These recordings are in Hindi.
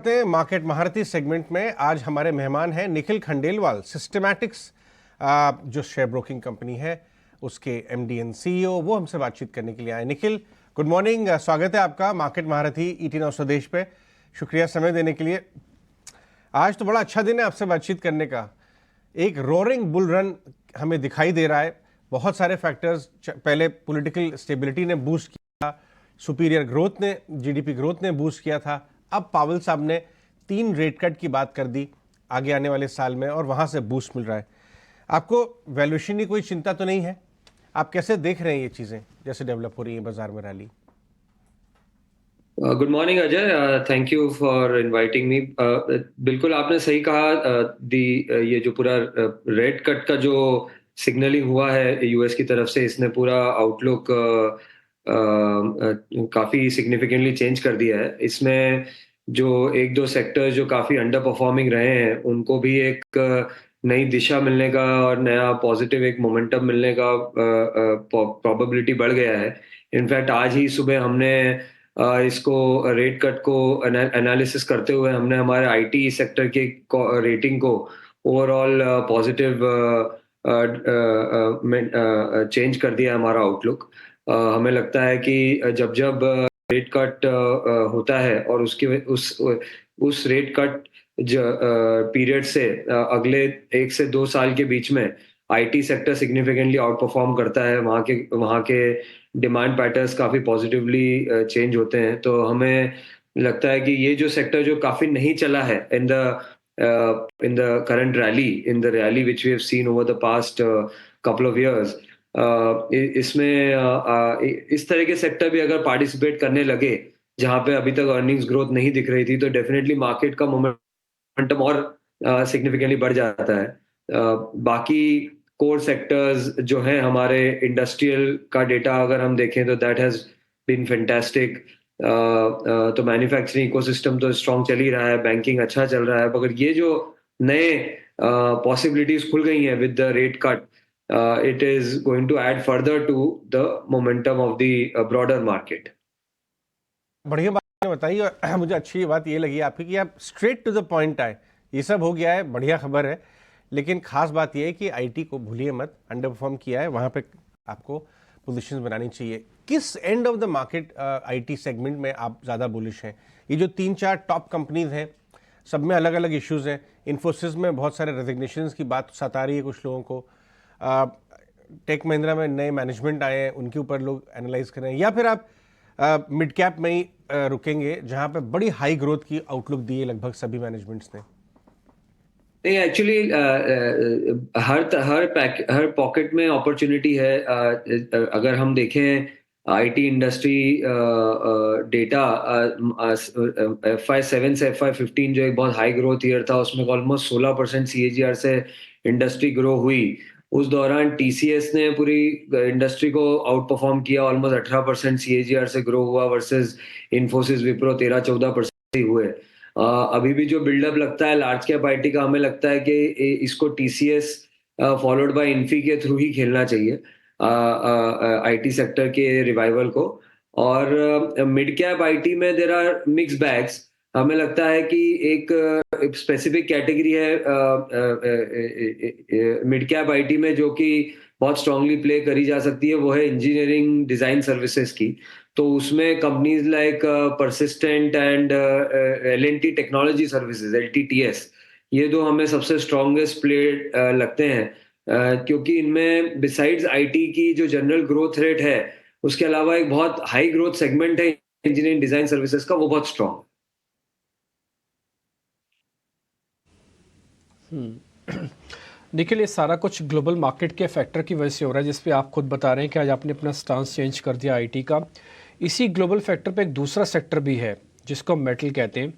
करते हैं मार्केट महारथी सेगमेंट में। आज हमारे मेहमान हैं निखिल खंडेलवाल, सिस्टमैटिक्स जो शेयर ब्रोकिंग कंपनी है उसके एमडी एंड सीईओ। वो हमसे बातचीत करने के लिए आए। निखिल, गुड मॉर्निंग, स्वागत है आपका मार्केट महारथी ईटी 9 स्वदेश पे। शुक्रिया समय देने के लिए। आज तो बड़ा अच्छा दिन है आपसे बातचीत करने का। एक रोरिंग बुल रन हमें दिखाई दे रहा है। बहुत सारे फैक्टर्स, पहले पॉलिटिकल स्टेबिलिटी ने बूस्ट किया, सुपीरियर ग्रोथ ने, जीडीपी ग्रोथ ने बूस्ट किया था। अब पावेल साहब ने 3 रेट कट की बात कर दी आगे आने वाले साल में और वहां से बूस्ट मिल रहा है। आपको वैल्यूएशन की कोई चिंता तो नहीं है? आप कैसे देख रहे हैं ये चीजें जैसे डेवलप हो रही है बाजार में rally? Good morning Ajay, thank you for inviting me. बिल्कुल आपने सही कहा। ये जो पूरा रेट कट का जो सिग्नलिंग हुआ है यूएस की तरफ से, इसने पूरा आउटलुक काफी सिग्निफिकेंटली चेंज कर दिया है। इसमें जो एक दो सेक्टर जो काफी अंडर परफॉर्मिंग रहे हैं उनको भी एक नई दिशा मिलने का और नया पॉजिटिव एक मोमेंटम मिलने का प्रोबेबिलिटी बढ़ गया है। इनफैक्ट आज ही सुबह हमने इसको रेट कट को एनालिसिस करते हुए हमने हमारे आईटी सेक्टर के रेटिंग को ओवरऑल पॉजिटिव चेंज कर दिया हमारा आउटलुक। हमें लगता है कि जब जब रेट कट होता है और उसकी उस रेट कट पीरियड से अगले 1 से 2 साल के बीच में IT sector significantly out perform करता है। वहाँ के डिमांड पैटर्न्स काफी पॉजिटिवली चेंज होते हैं। तो हमें लगता है कि ये जो सेक्टर जो काफी नहीं चला है in the current rally, in the rally which we have seen over the past couple of years, इसमें इस तरह के सेक्टर भी अगर पार्टिसिपेट करने लगे जहां पे अभी तक अर्निंग्स ग्रोथ नहीं दिख रही थी, तो डेफिनेटली मार्केट का मोमेंटम और सिग्निफिकेंटली बढ़ जाता है। बाकी कोर सेक्टर्स जो हैं, हमारे इंडस्ट्रियल का डेटा अगर हम देखें तो दैट हैज बीन फैंटास्टिक। तो मैन्युफैक्चरिंग इकोसिस्टम तो स्ट्रॉन्ग चल ही रहा है, बैंकिंग अच्छा चल रहा है। मगर ये जो नए पॉसिबिलिटीज खुल गई हैं with the rate cut, it is going to add further to the momentum of the broader market. बढ़िया बात आपने बताई और मुझे अच्छी बात ये लगी आपकी कि आप स्ट्रेट टू द पॉइंट आए। ये सब हो गया है, बढ़िया खबर है, लेकिन खास बात ये है कि आईटी को भूलिए मत, अंडर परफॉर्म किया है, वहां पे आपको पोजीशंस बनानी चाहिए। किस end of the market IT segment में आप ज़्यादा बुलिश हैं? ये जो 3-4 टॉप कंपनीज हैं, सब में अलग अलग इश्यूज हैं। इन्फोसिस में बहुत सारे रेजिग्नेशंस की बात सता रही है कुछ लोगों को। टेक महिंद्रा में नए मैनेजमेंट आए हैं, उनके ऊपर लोग एनालाइज कर रहे हैं। या फिर आप मिड कैप में ही रुकेंगे जहां पे बड़ी हाई ग्रोथ की आउटलुक दी है लगभग सभी मैनेजमेंट्स ने? नहीं, एक्चुअली हर पॉकेट में अपॉर्चुनिटी है। अगर हम देखें आईटी इंडस्ट्री डेटा, FY7 से FY15 जो एक बहुत हाई ग्रोथ ईयर था, उसमें ऑलमोस्ट 16% CAGR से इंडस्ट्री ग्रो हुई। उस दौरान टीसीएस ने पूरी इंडस्ट्री को आउट परफॉर्म किया, ऑलमोस्ट 18% CAGR से ग्रो हुआ वर्सेस इन्फोसिस विप्रो 13-14% हुए। अभी भी जो बिल्डअप लगता है लार्ज कैप आईटी का, हमें लगता है कि इसको टीसीएस फॉलोड बाय इन्फी के थ्रू ही खेलना चाहिए आईटी सेक्टर के रिवाइवल को। और मिड कैप आईटी में देयर आर मिक्स बैग्स। हमें लगता है कि एक स्पेसिफिक कैटेगरी है मिड कैप आईटी में जो कि बहुत स्ट्रांगली प्ले करी जा सकती है, वो है इंजीनियरिंग डिजाइन सर्विसेज की। तो उसमें companies like persistent and L&T technology services, LTTS, ये दो हमें सबसे स्ट्रॉन्गेस्ट प्ले लगते हैं। क्योंकि इनमें बिसाइड्स आईटी की जो जनरल ग्रोथ रेट है, उसके अलावा एक बहुत हाई ग्रोथ सेगमेंट है इंजीनियरिंग डिजाइन सर्विसेज का, वो बहुत स्ट्रॉन्ग। निखिल, ये सारा कुछ ग्लोबल मार्केट के फैक्टर की वजह से हो रहा है, जिस पे आप खुद बता रहे हैं कि आज आपने अपना स्टांस चेंज कर दिया आईटी का। इसी ग्लोबल फैक्टर पे एक दूसरा सेक्टर भी है जिसको मेटल कहते हैं।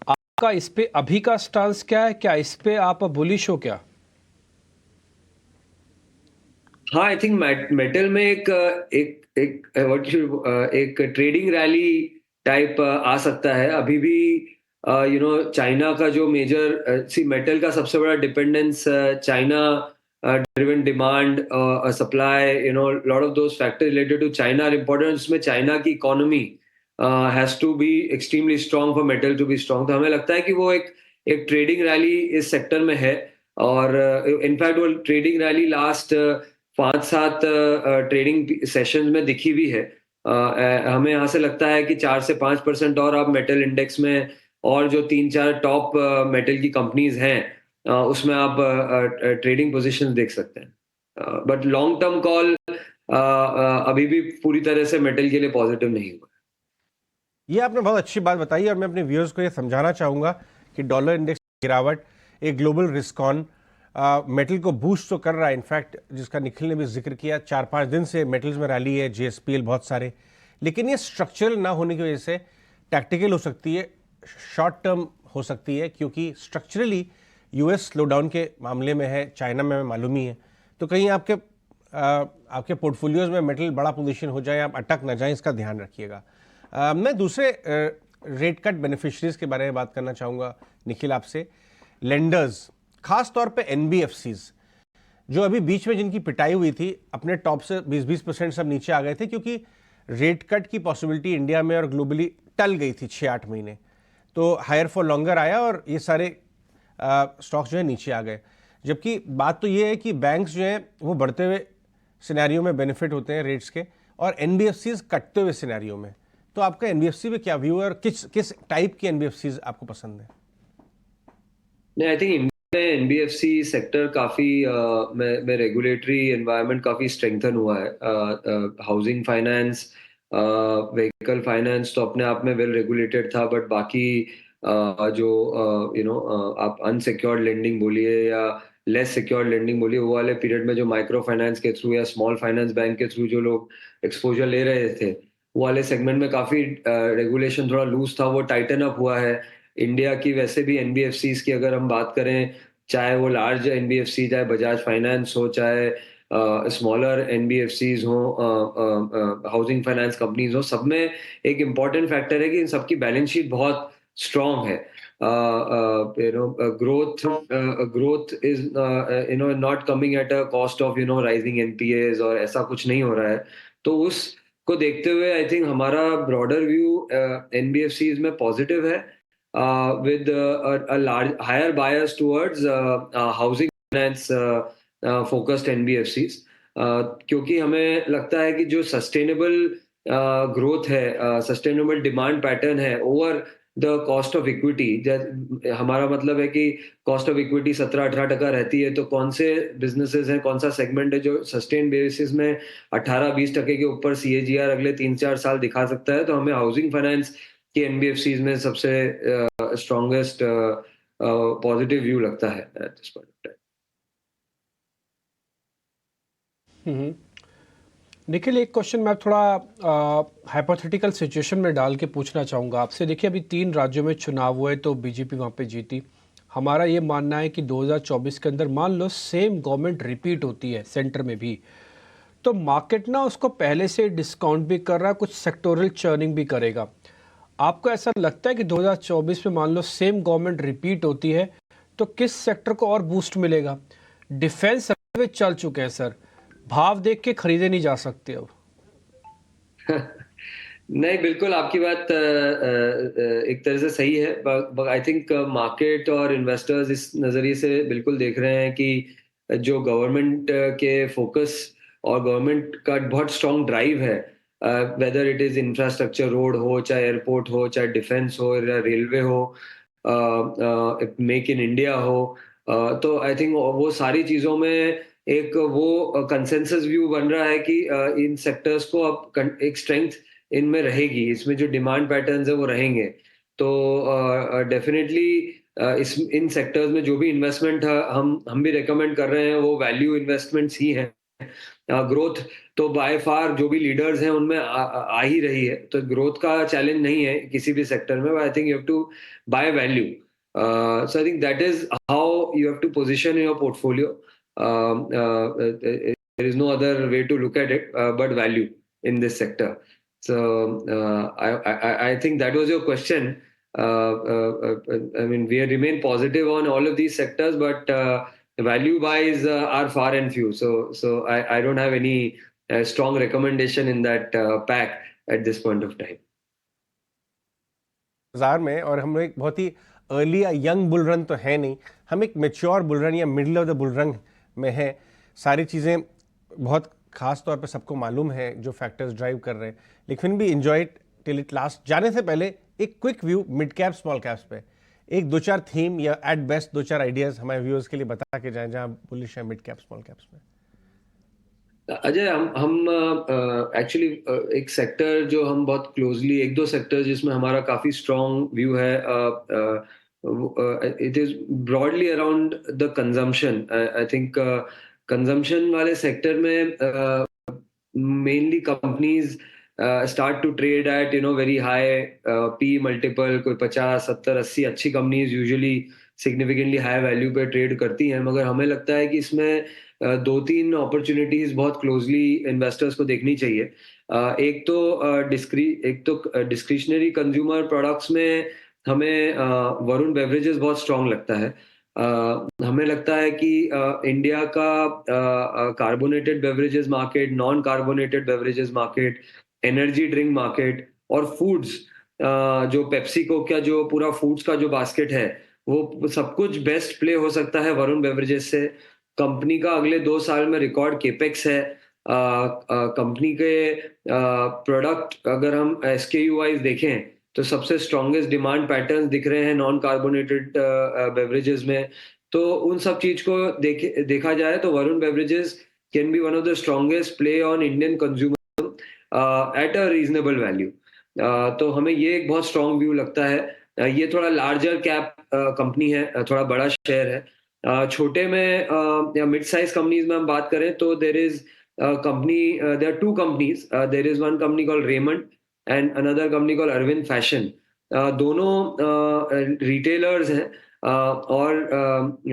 आपका इस पे अभी का स्टांस क्या है? क्या इस पे आप बुलिश हो क्या? हाँ, आई थिंक मेटल में एक ट्रेडिंग रैली टाइप आ सकता है। अभी भी चाइना का जो मेजर मेटल का सबसे बड़ा dependence China driven demand, supply, lot of those factor related to China are important. उसमें चाइना की economy has to be extremely strong for metal to be strong. तो हमें लगता है कि वो एक ट्रेडिंग रैली इस सेक्टर में है, और इनफैक्ट वो trading rally last 5-7 trading sessions में दिखी भी है। हमें यहाँ से लगता है कि 4 से 5% और आप मेटल इंडेक्स में और जो 3-4 टॉप मेटल की कंपनीज हैं उसमें आप ट्रेडिंग पोजीशंस देख सकते हैं। बट लॉन्ग टर्म कॉल अभी भी पूरी तरह से मेटल के लिए पॉजिटिव नहीं हुआ। ये आपने बहुत अच्छी बात बताई और मैं अपने व्यूअर्स को ये समझाना चाहूँगा कि डॉलर इंडेक्स की गिरावट एक ग्लोबल रिस्क ऑन मेटल को बूस्ट तो कर रहा है। इनफैक्ट जिसका निखिल ने भी जिक्र किया, 4-5 दिन से मेटल्स में रैली है, JSPL बहुत सारे, लेकिन ये स्ट्रक्चरल ना होने की वजह से टैक्टिकल हो सकती है, शॉर्ट टर्म हो सकती है, क्योंकि स्ट्रक्चरली US स्लोडाउन के मामले में है, चाइना में मालूम ही है। तो कहीं आपके पोर्टफोलियोज में मेटल बड़ा पोजीशन हो जाए, आप अटक ना जाएं, इसका ध्यान रखिएगा। मैं दूसरे रेट कट बेनिफिशरीज के बारे में बात करना चाहूँगा निखिल आपसे। लेंडर्स, खास तौर पे NBFCs जो अभी बीच में जिनकी पिटाई हुई थी, अपने टॉप से 20-20% सब नीचे आ गए थे, क्योंकि रेट कट की पॉसिबिलिटी इंडिया में और ग्लोबली टल गई थी 6-8 महीने। तो हायर फॉर लॉन्गर आया और ये सारे स्टॉक्स जो है नीचे आ गए। जबकि बात तो ये है कि बैंक्स जो हैं वो बढ़ते हुए सिनेरियो में बेनिफिट होते हैं रेट्स के, और NBFCs कटते हुए सिनेरियो में। तो आपका NBFC पे क्या व्यू है और किस टाइप के NBFCs आपको पसंद है? नहीं, आई थिंक इंडिया में NBFC सेक्टर काफी में रेगुलेटरी एनवायरनमेंट काफी स्ट्रेंथन हुआ है। हाउसिंग फाइनेंस, व्हीकल फाइनेंस तो अपने आप में वेल रेगुलेटेड था, बट बाकी जो आप अनसिक्योर्ड लेंडिंग बोलिए या लेस सिक्योर्ड लेंडिंग बोलिए, वो वाले पीरियड में जो माइक्रो फाइनेंस के थ्रू या स्मॉल फाइनेंस बैंक के थ्रू जो लोग एक्सपोजर ले रहे थे, वो वाले सेगमेंट में काफी रेगुलेशन थोड़ा लूज था, वो टाइटन अप हुआ है। इंडिया की वैसे भी NBFCs की अगर हम बात करें, चाहे वो लार्ज NBFC, चाहे बजाज फाइनेंस हो, चाहे स्मॉलर NBFCs हो, हाउसिंग फाइनेंस कंपनीज हो, सब में एक इम्पॉर्टेंट फैक्टर है कि इन सबकी बैलेंस शीट बहुत स्ट्रांग है। Growth is not coming at a cost of rising NPAs, और ऐसा कुछ नहीं हो रहा है। तो उसको देखते हुए आई थिंक हमारा ब्रॉडर व्यू NBFCs में पॉजिटिव है, with a large higher bias towards housing finance focused NBFCs, क्योंकि हमें लगता है कि जो सस्टेनेबल ग्रोथ है, सस्टेनेबल डिमांड पैटर्न है over the cost of equity, हमारा मतलब है कि कॉस्ट ऑफ इक्विटी 17-18% रहती है, तो कौन से बिजनेसेस हैं, कौन सा सेगमेंट है जो सस्टेन बेसिस में 18-20% के ऊपर CAGR अगले 3-4 साल दिखा सकता है। तो हमें हाउसिंग फाइनेंस के NBFCs में सबसे स्ट्रॉन्गेस्ट पॉजिटिव व्यू लगता है at this point of time. Nikhil, एक क्वेश्चन मैं थोड़ा हाइपोथेटिकल सिचुएशन में डाल के पूछना चाहूँगा आपसे। देखिए, अभी 3 राज्यों में चुनाव हुए तो बीजेपी वहाँ पे जीती। हमारा ये मानना है कि 2024 के अंदर मान लो सेम गवर्नमेंट रिपीट होती है सेंटर में भी, तो मार्केट ना उसको पहले से डिस्काउंट भी कर रहा है, कुछ सेक्टोरल चर्निंग भी करेगा। आपको ऐसा लगता है कि 2024 में मान लो सेम गवर्नमेंट रिपीट होती है तो किस सेक्टर को और बूस्ट मिलेगा? डिफेंस चल चुके हैं सर, भाव देख के खरीदे नहीं जा सकते अब। नहीं, बिल्कुल आपकी बात एक तरह से सही है, आई थिंक मार्केट और इन्वेस्टर्स इस नजरिए से बिल्कुल देख रहे हैं कि जो गवर्नमेंट के फोकस और गवर्नमेंट का बहुत स्ट्रॉन्ग ड्राइव है, whether it is infrastructure, road हो, चाहे एयरपोर्ट हो, चाहे डिफेंस हो या रेलवे हो, मेक इन इंडिया हो, तो आई थिंक वो सारी चीजों में एक वो कंसेंसस व्यू बन रहा है कि इन सेक्टर्स को अब एक स्ट्रेंथ इनमें रहेगी, इसमें जो डिमांड पैटर्न्स है वो रहेंगे। तो डेफिनेटली इन सेक्टर्स में जो भी इन्वेस्टमेंट हम भी रेकमेंड कर रहे हैं वो वैल्यू इन्वेस्टमेंट्स ही हैं। ग्रोथ तो बाय फार जो भी लीडर्स हैं उनमें आ ही रही है, तो ग्रोथ का चैलेंज नहीं है किसी भी सेक्टर में। I think you have to buy value, so I think that is how you have to position your portfolio. there is no other way to look at it but value in this sector. So I think that was your question. I mean, we remain positive on all of these sectors, but value buys are far and few. So I don't have any strong recommendation in that pack at this point of time. बाजार में, और हम एक बहुत ही अर्ली या यंग बुल रन तो है नहीं, हम एक मेच्योर बुल रन या middle of the bull run में है। सारी चीज़ें बहुत खास तौर पे सबको मालूम है जो फैक्टर्स ड्राइव कर रहे हैं, लेकिन भी enjoy it till it last. जाने से पहले एक quick view mid cap small caps पे, एक दो चार थीम या एट बेस्ट दो चार आइडियाज हमारे व्यूअर्स के लिए बता के जाएं जहां बुलिश है मिड कैप स्मॉल कैप्स में। अजय, हम एक्चुअली एक सेक्टर जो हम बहुत क्लोजली, एक दो सेक्टर जिसमें हमारा काफी स्ट्रॉन्ग व्यू है, it is broadly around the consumption. I think consumption वाले सेक्टर में mainly companies start to trade at very high P multiple, कोई 50, 70, 80 अच्छी companies usually significantly high value पे ट्रेड करती हैं। मगर हमें लगता है कि इसमें दो तीन अपॉर्चुनिटीज बहुत क्लोजली इन्वेस्टर्स को देखनी चाहिए। एक तो डिस्क्रिशनरी कंज्यूमर प्रोडक्ट्स में हमें वरुण बेवरेजेस बहुत स्ट्रांग लगता है। हमें लगता है कि इंडिया का carbonated beverages market, non carbonated beverages market, energy drink market और फूड्स, जो पेप्सिको का जो पूरा फूड्स का जो बास्केट है, वो सब कुछ बेस्ट प्ले हो सकता है वरुण बेवरेजेस से। कंपनी का अगले 2 साल में रिकॉर्ड केपेक्स है। कंपनी के प्रोडक्ट अगर हम SKU वाइज देखें तो सबसे स्ट्रॉन्गेस्ट डिमांड पैटर्न दिख रहे हैं नॉन कार्बोनेटेड बेवरेजेस में। तो उन सब चीज को देखा जाए तो Varun beverages can be one of the strongest play on Indian consumer at a reasonable value. तो हमें ये एक बहुत स्ट्रॉन्ग व्यू लगता है। ये थोड़ा लार्जर कैप कंपनी है, थोड़ा बड़ा शेयर है। छोटे में या मिड साइज कंपनीज में हम बात करें तो there are two companies, there is one company called Raymond and another company called Arvind Fashion. दोनों रिटेलर्स हैं, और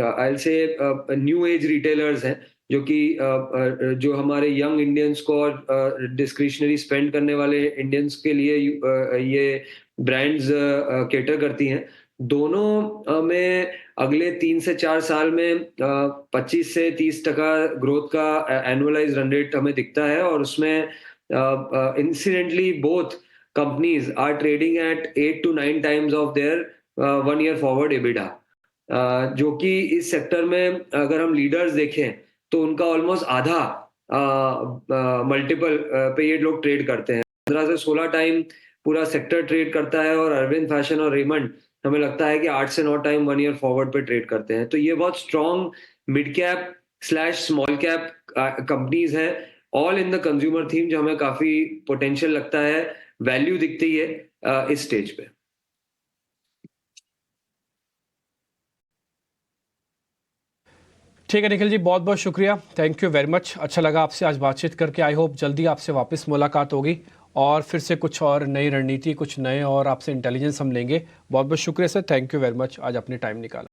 I will say new age retailers हैं, जो कि जो हमारे यंग इंडियंस को और डिस्क्रिशनरी स्पेंड करने वाले इंडियंस के लिए ये ब्रांड्स केटर करती हैं। दोनों में अगले 3 से 4 साल में 25 से 30% ग्रोथ का एनुअलाइज रन रेट हमें दिखता है, और उसमें incidentally both companies are trading at 8 to 9 times of their 1 year forward EBITDA, जो कि इस सेक्टर में अगर हम लीडर्स देखें तो उनका ऑलमोस्ट आधा मल्टीपल पे ये लोग ट्रेड करते हैं। 15 से 16 टाइम पूरा सेक्टर ट्रेड करता है, और अरविंद फैशन और रेमंड हमें लगता है कि 8 से 9 टाइम 1 year फॉरवर्ड पे ट्रेड करते हैं। तो ये बहुत strong mid cap slash small cap companies हैं, all in the consumer theme, जो हमें काफी पोटेंशियल लगता है, वैल्यू दिखती है इस स्टेज पे। ठीक है निखिल जी, बहुत बहुत शुक्रिया, थैंक यू वेरी मच। अच्छा लगा आपसे आज बातचीत करके। आई होप जल्दी आपसे वापस मुलाकात होगी और फिर से कुछ और नई रणनीति, कुछ नए और आपसे इंटेलिजेंस हम लेंगे। बहुत बहुत शुक्रिया sir, thank you very much, आज अपने टाइम निकाला।